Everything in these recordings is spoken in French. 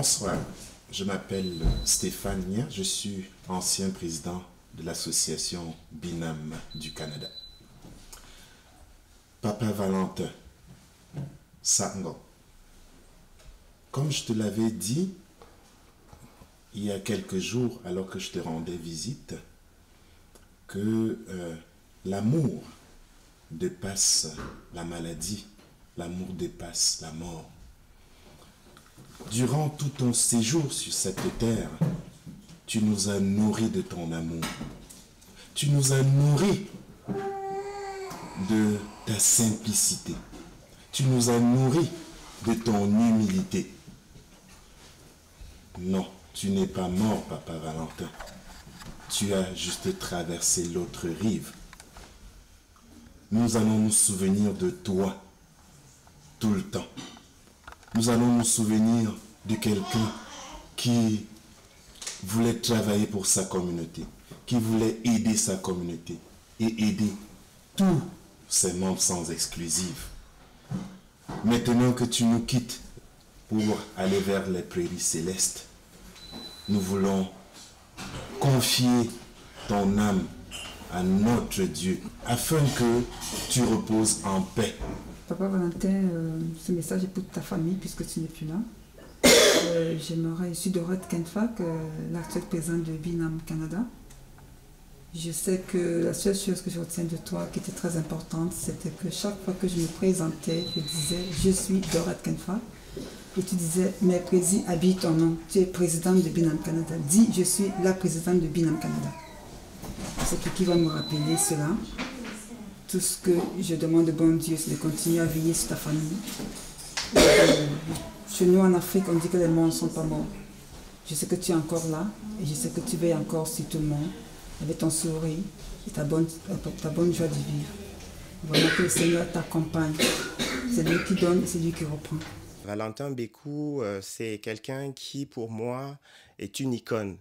Bonsoir, je m'appelle Stéphane Nia, je suis ancien président de l'association Binam du Canada. Papa Valentin Sango, comme je te l'avais dit il y a quelques jours alors que je te rendais visite, que l'amour dépasse la maladie, l'amour dépasse la mort. Durant tout ton séjour sur cette terre, tu nous as nourris de ton amour. Tu nous as nourris de ta simplicité. Tu nous as nourris de ton humilité. Non, tu n'es pas mort, Papa Valentin. Tu as juste traversé l'autre rive. Nous allons nous souvenir de toi tout le temps. Nous allons nous souvenir de quelqu'un qui voulait travailler pour sa communauté, qui voulait aider sa communauté et aider tous ses membres sans exclusive. Maintenant que tu nous quittes pour aller vers les prairies célestes, nous voulons confier ton âme à notre Dieu afin que tu reposes en paix. Papa Valentin, ce message est pour ta famille puisque tu n'es plus là. Je suis Dorette Kenfak, l'actuel président de Binam Canada. Je sais que la seule chose que je retiens de toi qui était très importante, c'était que chaque fois que je me présentais, je disais « Je suis Dorette Kenfak ». Et tu disais « Mais président, habille ton nom, tu es président de Binam Canada ». Dis « Je suis la présidente de Binam Canada ». C'est toi qui va me rappeler cela. Tout ce que je demande au bon Dieu, c'est de continuer à veiller sur ta famille. Chez nous en Afrique, on dit que les morts ne sont pas morts. Je sais que tu es encore là et je sais que tu veilles encore sur tout le monde avec ton sourire et ta bonne joie de vivre. Vraiment que le Seigneur t'accompagne. C'est lui qui donne et c'est lui qui reprend. Valentin Bécou, c'est quelqu'un qui, pour moi, est une icône.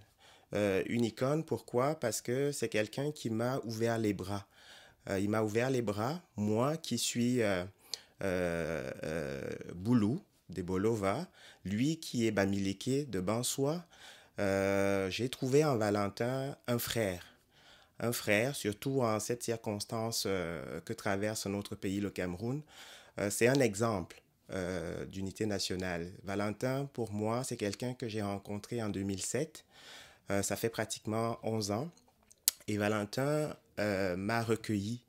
Une icône, pourquoi? Parce que c'est quelqu'un qui m'a ouvert les bras. Il m'a ouvert les bras, moi qui suis Boulou de Bolova, lui qui est Bamileke de Bansoa. J'ai trouvé en Valentin un frère, surtout en cette circonstance que traverse notre pays, le Cameroun. C'est un exemple d'unité nationale. Valentin, pour moi, c'est quelqu'un que j'ai rencontré en 2007. Ça fait pratiquement 11 ans. Et Valentin m'a recueilli.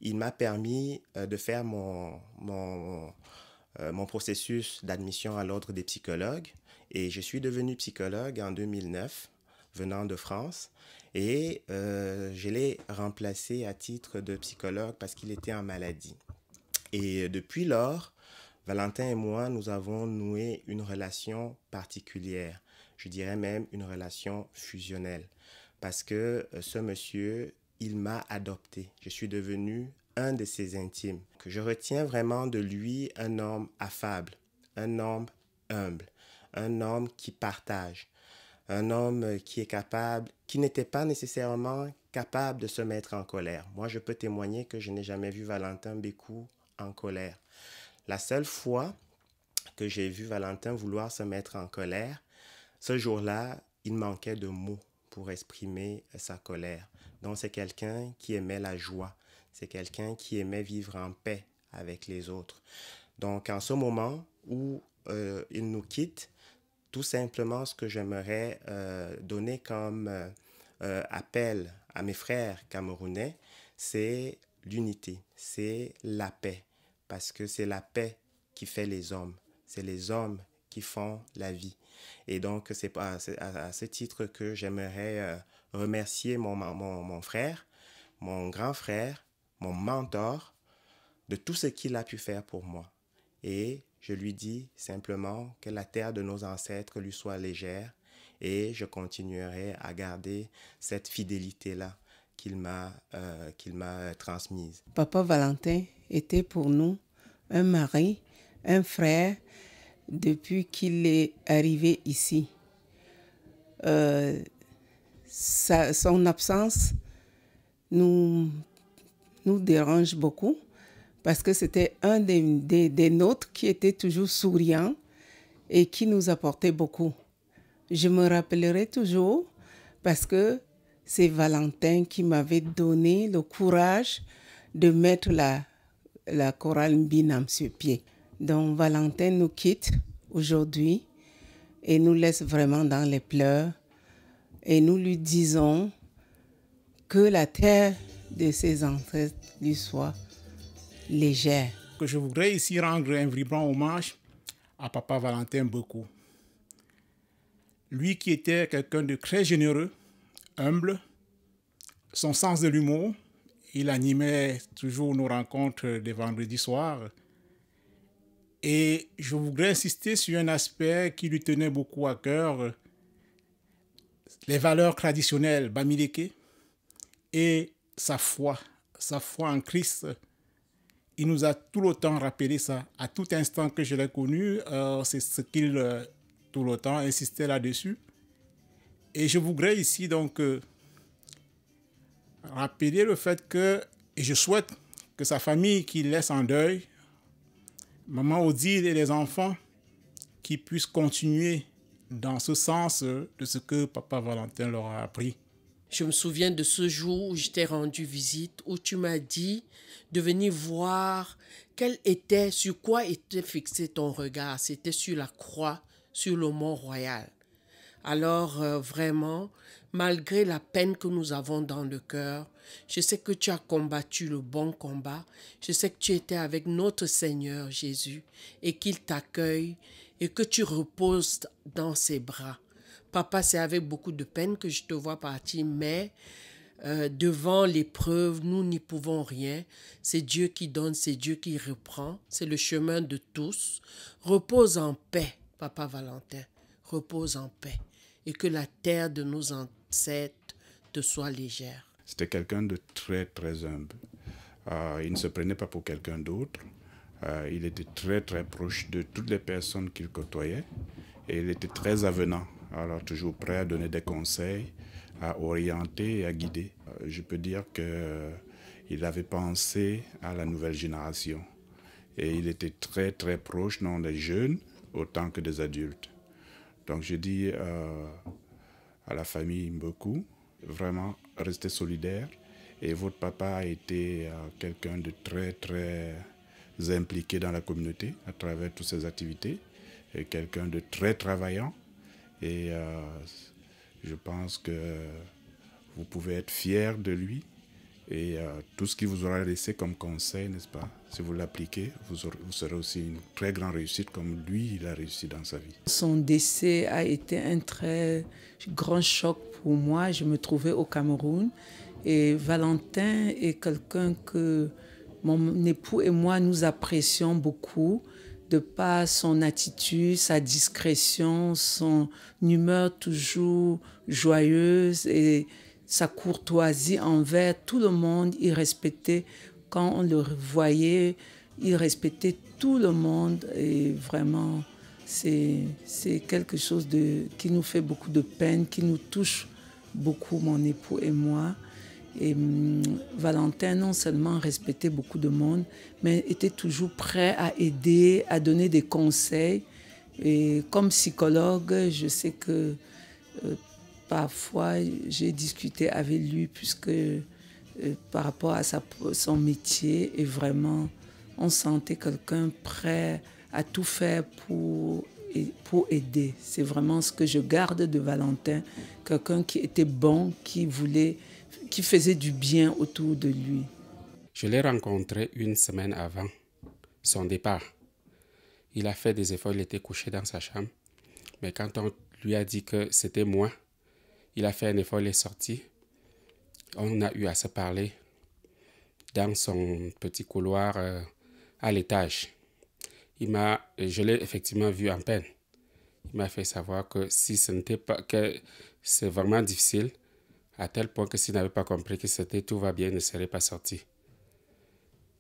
Il m'a permis de faire mon processus d'admission à l'ordre des psychologues. Et je suis devenu psychologue en 2009, venant de France. Et je l'ai remplacé à titre de psychologue parce qu'il était en maladie. Et depuis lors, Valentin et moi, nous avons noué une relation particulière. Je dirais même une relation fusionnelle. Parce que ce monsieur, il m'a adopté. Je suis devenu un de ses intimes. Je retiens vraiment de lui un homme affable, un homme humble, un homme qui partage, un homme qui est capable, qui n'était pas nécessairement capable de se mettre en colère. Moi, je peux témoigner que je n'ai jamais vu Valentin Bécou en colère. La seule fois que j'ai vu Valentin vouloir se mettre en colère, ce jour-là, il manquait de mots pour exprimer sa colère. Donc, c'est quelqu'un qui aimait la joie. C'est quelqu'un qui aimait vivre en paix avec les autres. Donc, en ce moment où il nous quitte, tout simplement, ce que j'aimerais donner comme appel à mes frères camerounais, c'est l'unité, c'est la paix. Parce que c'est la paix qui fait les hommes. C'est les hommes qui font la vie. Et donc, c'est à ce titre que j'aimerais remercier mon frère, mon grand frère, mon mentor, de tout ce qu'il a pu faire pour moi. Et je lui dis simplement que la terre de nos ancêtres lui soit légère et je continuerai à garder cette fidélité-là qu'il m'a transmise. Papa Valentin était pour nous un mari, un frère, depuis qu'il est arrivé ici. Son absence nous dérange beaucoup parce que c'était un des nôtres qui était toujours souriant, et qui nous apportait beaucoup. Je me rappellerai toujours parce que c'est Valentin qui m'avait donné le courage de mettre la chorale Mbinam sur pied. Donc Valentin nous quitte aujourd'hui et nous laisse vraiment dans les pleurs. Et nous lui disons que la terre de ses ancêtres lui soit légère. Que je voudrais ici rendre un vibrant hommage à Papa Valentin Bekou. Lui qui était quelqu'un de très généreux, humble, son sens de l'humour, il animait toujours nos rencontres des vendredis soirs. Et je voudrais insister sur un aspect qui lui tenait beaucoup à cœur, les valeurs traditionnelles bamileke et sa foi en Christ. Il nous a tout le temps rappelé ça. À tout instant que je l'ai connu, c'est ce qu'il tout le temps insistait là-dessus. Et je voudrais ici donc rappeler le fait que, et je souhaite que sa famille qui laisse en deuil, maman Odile et les enfants, qui puissent continuer dans ce sens de ce que Papa Valentin leur a appris. Je me souviens de ce jour où je t'ai rendu visite, où tu m'as dit de venir voir sur quoi était fixé ton regard. C'était sur la croix, sur le Mont Royal. Alors vraiment, malgré la peine que nous avons dans le cœur, je sais que tu as combattu le bon combat. Je sais que tu étais avec notre Seigneur Jésus et qu'il t'accueille et que tu reposes dans ses bras. Papa, c'est avec beaucoup de peine que je te vois partir, mais devant l'épreuve, nous n'y pouvons rien. C'est Dieu qui donne, c'est Dieu qui reprend. C'est le chemin de tous. Repose en paix, Papa Valentin. Repose en paix. Et que la terre de nos ancêtres te soit légère. C'était quelqu'un de très, très humble. Il ne se prenait pas pour quelqu'un d'autre. Il était très, très proche de toutes les personnes qu'il côtoyait. Et il était très avenant. Alors, toujours prêt à donner des conseils, à orienter et à guider. Je peux dire qu'il avait pensé à la nouvelle génération. Et il était très, très proche, non des jeunes, autant que des adultes. Donc, je dis à la famille Mbekou, vraiment, restez solidaires. Et votre papa a été quelqu'un de très, très impliqué dans la communauté à travers toutes ses activités. Et quelqu'un de très travaillant. Et je pense que vous pouvez être fiers de lui. Et tout ce qu'il vous aura laissé comme conseil, n'est-ce pas? Si vous l'appliquez, vous serez aussi une très grande réussite comme lui, il a réussi dans sa vie. Son décès a été un très grand choc pour moi. Je me trouvais au Cameroun. Et Valentin est quelqu'un que mon époux et moi, nous apprécions beaucoup. De par son attitude, sa discrétion, son humeur toujours joyeuse et sa courtoisie envers tout le monde. Il respectait, quand on le voyait, il respectait tout le monde. Et vraiment, c'est quelque chose qui nous fait beaucoup de peine, qui nous touche beaucoup, mon époux et moi. Et Valentin non seulement respectait beaucoup de monde, mais était toujours prêt à aider, à donner des conseils. Et comme psychologue, je sais que parfois j'ai discuté avec lui puisque par rapport à son métier, et vraiment on sentait quelqu'un prêt à tout faire pour aider. C'est vraiment ce que je garde de Valentin, quelqu'un qui était bon, qui faisait du bien autour de lui. Je l'ai rencontré une semaine avant son départ. Il a fait des efforts, il était couché dans sa chambre. Mais quand on lui a dit que c'était moi, il a fait un effort, il est sorti. On a eu à se parler dans son petit couloir à l'étage. Je l'ai effectivement vu en peine. Il m'a fait savoir que si ce n'était pas, que c'est vraiment difficile, à tel point que s'il n'avait pas compris que c'était tout va bien, il ne serait pas sorti.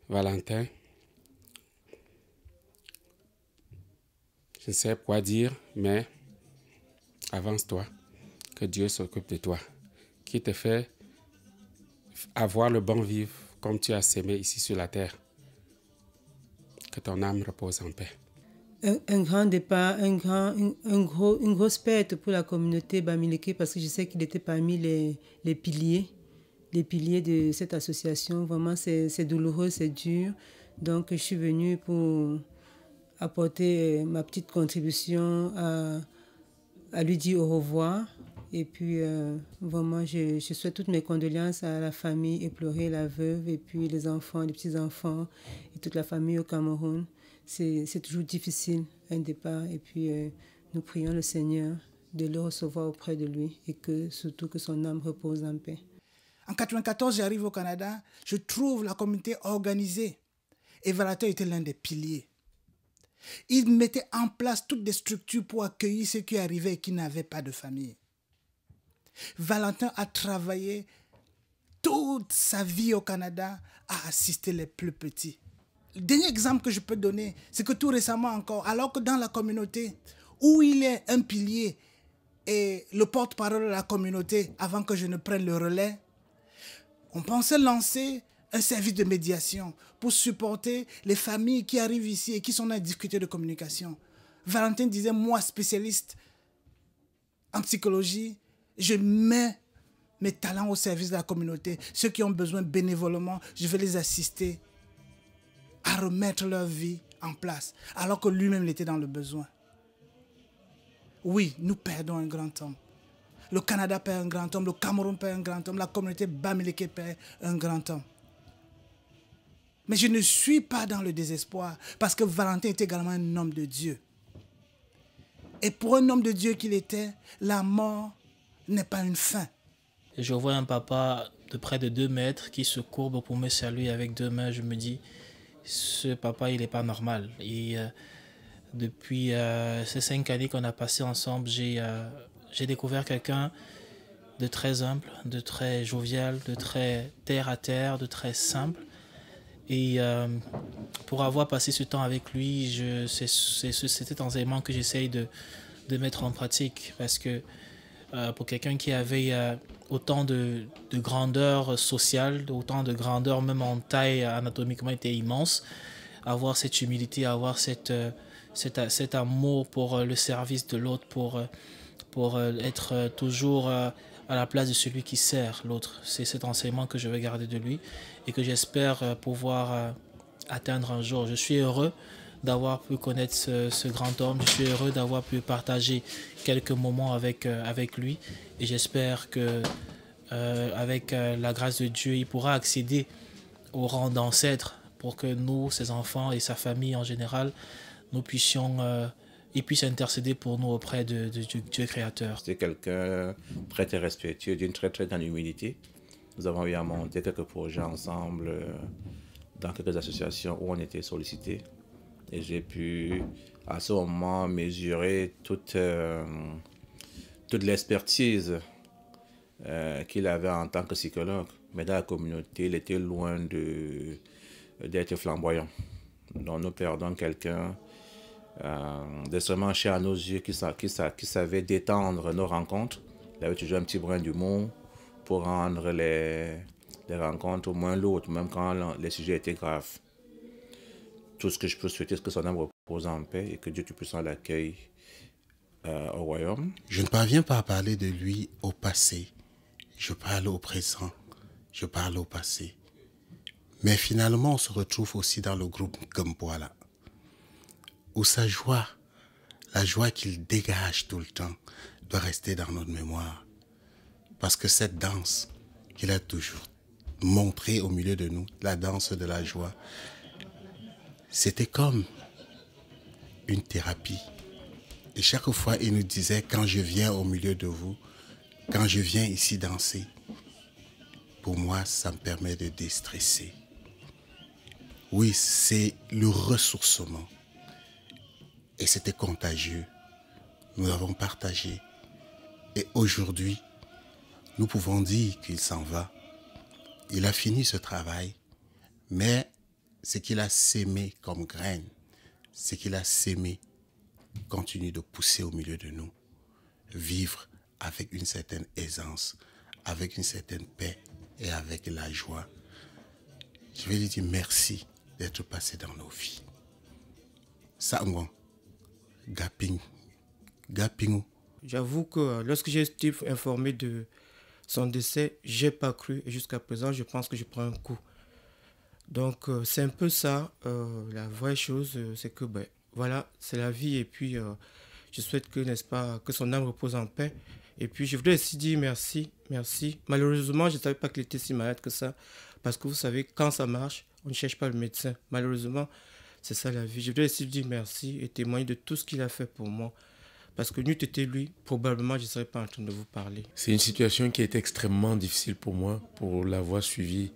Valentin, je ne sais quoi dire, mais avance-toi, que Dieu s'occupe de toi, qui te fait avoir le bon vivre comme tu as sémé ici sur la terre. Que ton âme repose en paix. un grand départ, une grosse perte pour la communauté Bamileke parce que je sais qu'il était parmi les piliers de cette association. Vraiment, c'est douloureux, c'est dur. Donc, je suis venue pour apporter ma petite contribution à lui dire au revoir. Et puis, vraiment, je souhaite toutes mes condoléances à la famille éplorée, la veuve, et puis les enfants, les petits-enfants, et toute la famille au Cameroun. C'est toujours difficile, un départ. Et puis, nous prions le Seigneur de le recevoir auprès de lui et surtout que son âme repose en paix. En 1994, j'arrive au Canada, je trouve la communauté organisée. Et Valentin était l'un des piliers. Il mettait en place toutes des structures pour accueillir ceux qui arrivaient et qui n'avaient pas de famille. Valentin a travaillé toute sa vie au Canada à assister les plus petits. Le dernier exemple que je peux donner, c'est que tout récemment encore, alors que dans la communauté, où il est un pilier et le porte-parole de la communauté, avant que je ne prenne le relais, on pensait lancer un service de médiation pour supporter les familles qui arrivent ici et qui sont en difficulté de communication. Valentin disait, moi, spécialiste en psychologie, je mets mes talents au service de la communauté. Ceux qui ont besoin bénévolement, je vais les assister à remettre leur vie en place, alors que lui-même était dans le besoin. Oui, nous perdons un grand homme. Le Canada perd un grand homme, le Cameroun perd un grand homme, la communauté Bamileke perd un grand homme. Mais je ne suis pas dans le désespoir, parce que Valentin est également un homme de Dieu. Et pour un homme de Dieu qu'il était, la mort n'est pas une fin. Et je vois un papa de près de 2 mètres qui se courbe pour me saluer avec 2 mains. Je me dis, ce papa, il n'est pas normal. Et depuis ces 5 années qu'on a passées ensemble, j'ai découvert quelqu'un de très humble, de très jovial, de très terre à terre, de très simple. Et pour avoir passé ce temps avec lui, c'était un élément que j'essaye de mettre en pratique. Parce que pour quelqu'un qui avait autant de grandeur sociale, autant de grandeur même en taille anatomiquement était immense, avoir cette humilité, avoir cet amour pour le service de l'autre, pour être toujours à la place de celui qui sert l'autre. C'est cet enseignement que je vais garder de lui et que j'espère pouvoir atteindre un jour. Je suis heureux d'avoir pu connaître ce grand homme. Je suis heureux d'avoir pu partager quelques moments avec lui. Et j'espère que avec la grâce de Dieu, il pourra accéder au rang d'ancêtre pour que nous, ses enfants et sa famille en général, nous puissions... il puisse intercéder pour nous auprès de Dieu créateur. C'est quelqu'un très très respectueux, d'une très très grande humilité. Nous avons eu à monter quelques projets ensemble dans quelques associations où on était sollicités. Et j'ai pu à ce moment mesurer toute l'expertise qu'il avait en tant que psychologue. Mais dans la communauté, il était loin d'être flamboyant. Donc nous perdons quelqu'un d'extrêmement cher à nos yeux, qui savait détendre nos rencontres. Il avait toujours un petit brin d'humour pour rendre les rencontres moins lourdes, même quand les sujets étaient graves. Tout ce que je peux souhaiter, c'est que son âme repose en paix et que Dieu Tout-Puissant l'accueille au royaume. Je ne parviens pas à parler de lui au passé. Je parle au présent. Je parle au passé. Mais finalement, on se retrouve aussi dans le groupe Gumboala, où sa joie, la joie qu'il dégage tout le temps, doit rester dans notre mémoire. Parce que cette danse qu'il a toujours montrée au milieu de nous, la danse de la joie, c'était comme une thérapie. Et chaque fois, il nous disait, quand je viens au milieu de vous, quand je viens ici danser, pour moi, ça me permet de déstresser. Oui, c'est le ressourcement. Et c'était contagieux. Nous avons partagé. Et aujourd'hui, nous pouvons dire qu'il s'en va. Il a fini ce travail, mais ce qu'il a sémé comme graine, ce qu'il a sémé continue de pousser au milieu de nous. Vivre avec une certaine aisance, avec une certaine paix et avec la joie. Je vais lui dire merci d'être passé dans nos vies. Sangwan, Gapingu. J'avoue que lorsque j'ai été informé de son décès, j'ai pas cru et jusqu'à présent, je pense que je prends un coup. Donc, c'est un peu ça. La vraie chose, c'est que, ben, voilà, c'est la vie. Et puis, je souhaite que, n'est-ce pas, que son âme repose en paix. Et puis, je voudrais aussi dire merci, merci. Malheureusement, je ne savais pas qu'il était si malade que ça. Parce que vous savez, quand ça marche, on ne cherche pas le médecin. Malheureusement, c'est ça la vie. Je voudrais aussi dire merci et témoigner de tout ce qu'il a fait pour moi. Parce que n'eût été lui, probablement, je ne serais pas en train de vous parler. C'est une situation qui est extrêmement difficile pour moi, pour l'avoir suivi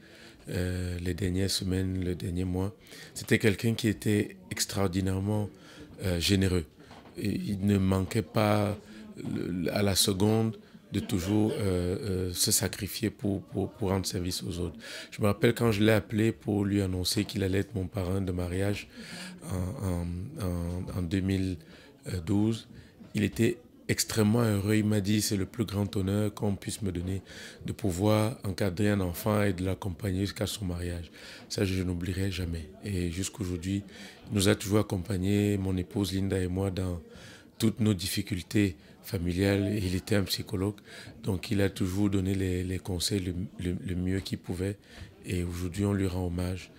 les dernières semaines, le dernier mois. C'était quelqu'un qui était extraordinairement généreux. Et il ne manquait pas à la seconde de toujours se sacrifier pour rendre service aux autres. Je me rappelle quand je l'ai appelé pour lui annoncer qu'il allait être mon parrain de mariage en 2012, il était extrêmement heureux. Il m'a dit c'est le plus grand honneur qu'on puisse me donner de pouvoir encadrer un enfant et de l'accompagner jusqu'à son mariage. Ça, je n'oublierai jamais. Et jusqu'aujourd'hui, il nous a toujours accompagnés, mon épouse Linda et moi, dans toutes nos difficultés familiales. Il était un psychologue, donc il a toujours donné les conseils le mieux qu'il pouvait. Et aujourd'hui, on lui rend hommage.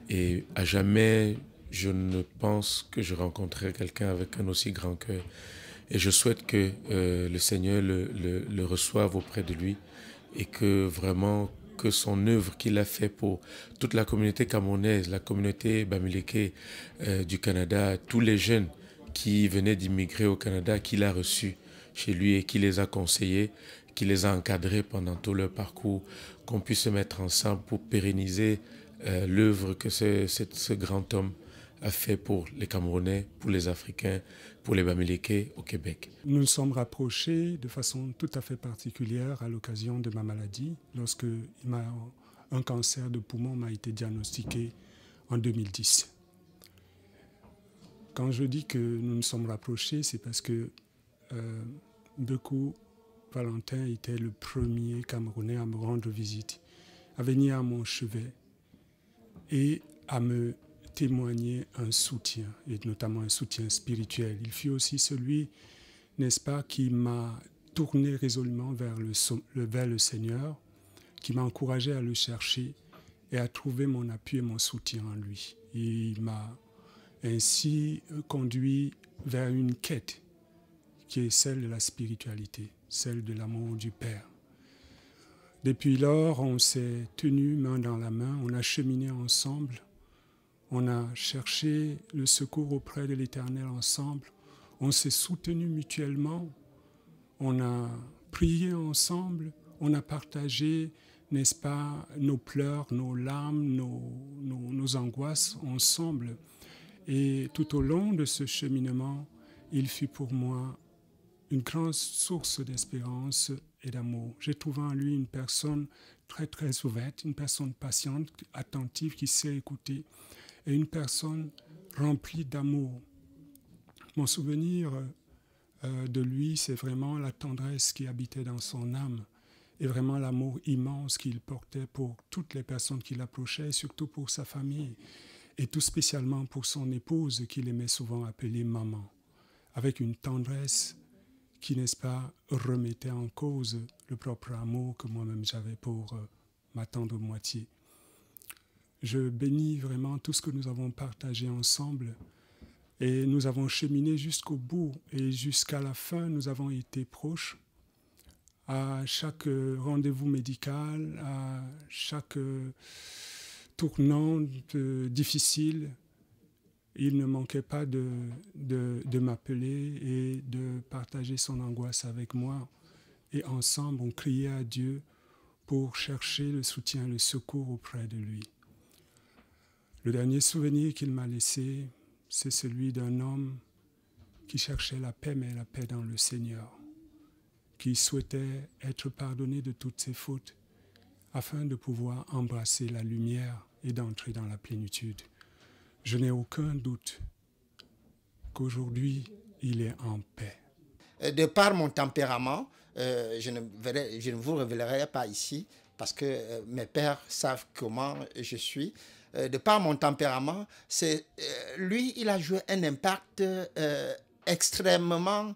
Et à jamais, je ne pense que je rencontrerai quelqu'un avec un aussi grand cœur. Et je souhaite que le Seigneur le reçoive auprès de lui et que vraiment que son œuvre qu'il a fait pour toute la communauté camerounaise, la communauté bamileke du Canada, tous les jeunes qui venaient d'immigrer au Canada, qu'il a reçus chez lui et qui les a conseillés, qui les a encadrés pendant tout leur parcours, qu'on puisse se mettre ensemble pour pérenniser l'œuvre que ce grand homme a fait pour les Camerounais, pour les Africains, pour les Bamileke au Québec. Nous nous sommes rapprochés de façon tout à fait particulière à l'occasion de ma maladie, lorsque un cancer de poumon m'a été diagnostiqué en 2010. Quand je dis que nous nous sommes rapprochés, c'est parce que Bekou Valentin était le premier Camerounais à me rendre visite, à venir à mon chevet et à me témoigner un soutien, et notamment un soutien spirituel. Il fut aussi celui, n'est-ce pas, qui m'a tourné résolument vers le Seigneur, qui m'a encouragé à le chercher et à trouver mon appui et mon soutien en lui. Il m'a ainsi conduit vers une quête qui est celle de la spiritualité, celle de l'amour du Père. Depuis lors, on s'est tenus main dans la main, on a cheminé ensemble. On a cherché le secours auprès de l'Éternel ensemble. On s'est soutenus mutuellement. On a prié ensemble. On a partagé, n'est-ce pas, nos pleurs, nos larmes, nos angoisses ensemble. Et tout au long de ce cheminement, il fut pour moi une grande source d'espérance et d'amour. J'ai trouvé en lui une personne très, très ouverte, une personne patiente, attentive, qui sait écouter. Et une personne remplie d'amour. Mon souvenir de lui, c'est vraiment la tendresse qui habitait dans son âme et vraiment l'amour immense qu'il portait pour toutes les personnes qui l'approchaient, surtout pour sa famille et tout spécialement pour son épouse qu'il aimait souvent appeler maman, avec une tendresse qui, n'est-ce pas, remettait en cause le propre amour que moi-même j'avais pour ma tendre moitié. Je bénis vraiment tout ce que nous avons partagé ensemble et nous avons cheminé jusqu'au bout et jusqu'à la fin, nous avons été proches. À chaque rendez-vous médical, à chaque tournant difficile, il ne manquait pas de m'appeler et de partager son angoisse avec moi. Et ensemble, on criait à Dieu pour chercher le soutien, le secours auprès de lui. Le dernier souvenir qu'il m'a laissé, c'est celui d'un homme qui cherchait la paix, mais la paix dans le Seigneur, qui souhaitait être pardonné de toutes ses fautes afin de pouvoir embrasser la lumière et d'entrer dans la plénitude. Je n'ai aucun doute qu'aujourd'hui, il est en paix. De par mon tempérament, je ne vous révélerai pas ici parce que mes pères savent comment je suis. De par mon tempérament, lui, il a joué un impact extrêmement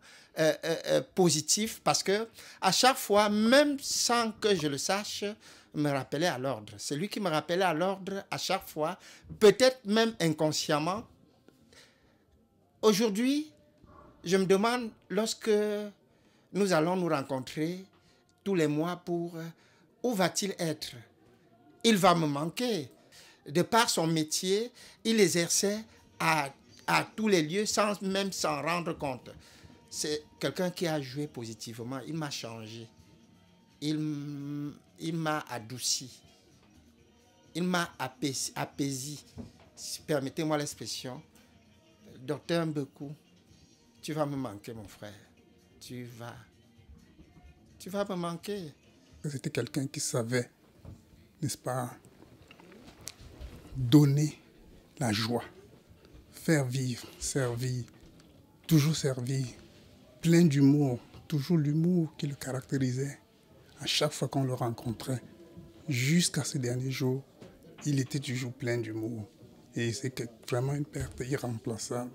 positif parce que à chaque fois, même sans que je le sache, me rappelait à l'ordre. C'est lui qui me rappelait à l'ordre à chaque fois, peut-être même inconsciemment. Aujourd'hui, je me demande, lorsque nous allons nous rencontrer tous les mois pour où va-t-il être? Il va me manquer. De par son métier, il exerçait à tous les lieux sans même s'en rendre compte. C'est quelqu'un qui a joué positivement. Il m'a changé. Il m'a adouci. Il m'a apaisé. Permettez-moi l'expression. Docteur Mbekou, tu vas me manquer, mon frère. Tu vas me manquer. C'était quelqu'un qui savait, n'est-ce pas, donner la joie, faire vivre, servir, toujours servir, plein d'humour, toujours l'humour qui le caractérisait. À chaque fois qu'on le rencontrait, jusqu'à ce dernier jour, il était toujours plein d'humour. Et c'est vraiment une perte irremplaçable.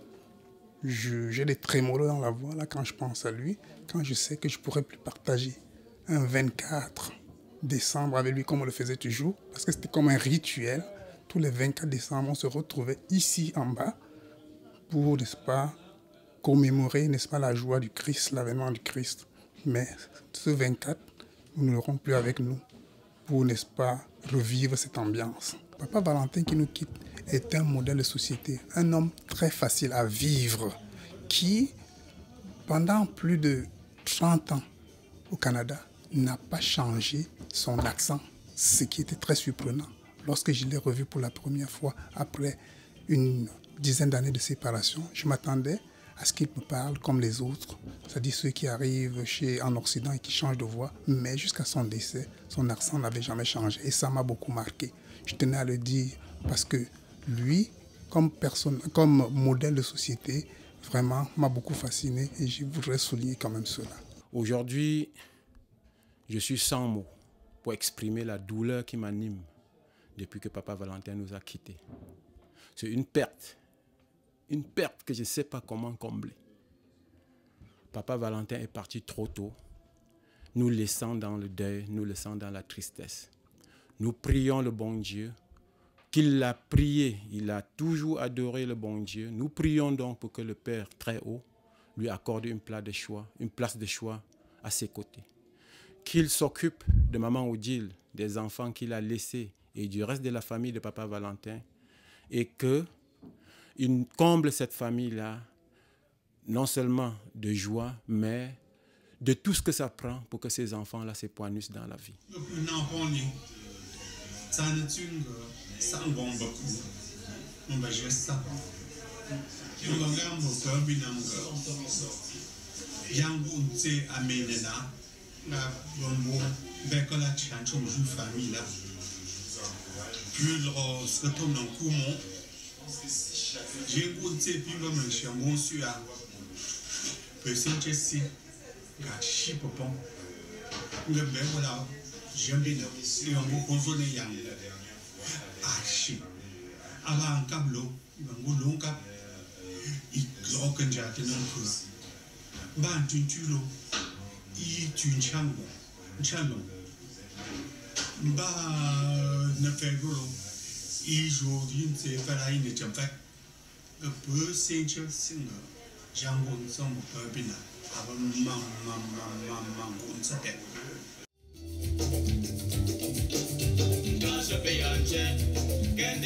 J'ai des trémolos dans la voix là, quand je pense à lui, quand je sais que je ne pourrais plus partager un 24 décembre avec lui comme on le faisait toujours, parce que c'était comme un rituel. Tous les 24 décembre, on se retrouvait ici en bas pour, n'est-ce pas, commémorer, n'est-ce pas, la joie du Christ, l'avènement du Christ. Mais ce 24, nous ne l'aurons plus avec nous pour, n'est-ce pas, revivre cette ambiance. Papa Valentin qui nous quitte est un modèle de société, un homme très facile à vivre, qui, pendant plus de 30 ans au Canada, n'a pas changé son accent, ce qui était très surprenant. Lorsque je l'ai revu pour la première fois, après une dizaine d'années de séparation, je m'attendais à ce qu'il me parle comme les autres, c'est-à-dire ceux qui arrivent en Occident et qui changent de voix, mais jusqu'à son décès, son accent n'avait jamais changé et ça m'a beaucoup marqué. Je tenais à le dire parce que lui, comme modèle de société, vraiment m'a beaucoup fasciné et je voudrais souligner quand même cela. Aujourd'hui, je suis sans mots pour exprimer la douleur qui m'anime depuis que Papa Valentin nous a quittés. C'est une perte que je ne sais pas comment combler. Papa Valentin est parti trop tôt, nous laissant dans le deuil, nous laissant dans la tristesse. Nous prions le bon Dieu, qu'il l'a prié, il a toujours adoré le bon Dieu. Nous prions donc pour que le Père très haut lui accorde une place de choix à ses côtés. Qu'il s'occupe de Maman Odile, des enfants qu'il a laissés et du reste de la famille de Papa Valentin, et qu'il comble cette famille-là, non seulement de joie, mais de tout ce que ça prend pour que ces enfants-là s'épanouissent dans la vie. Can't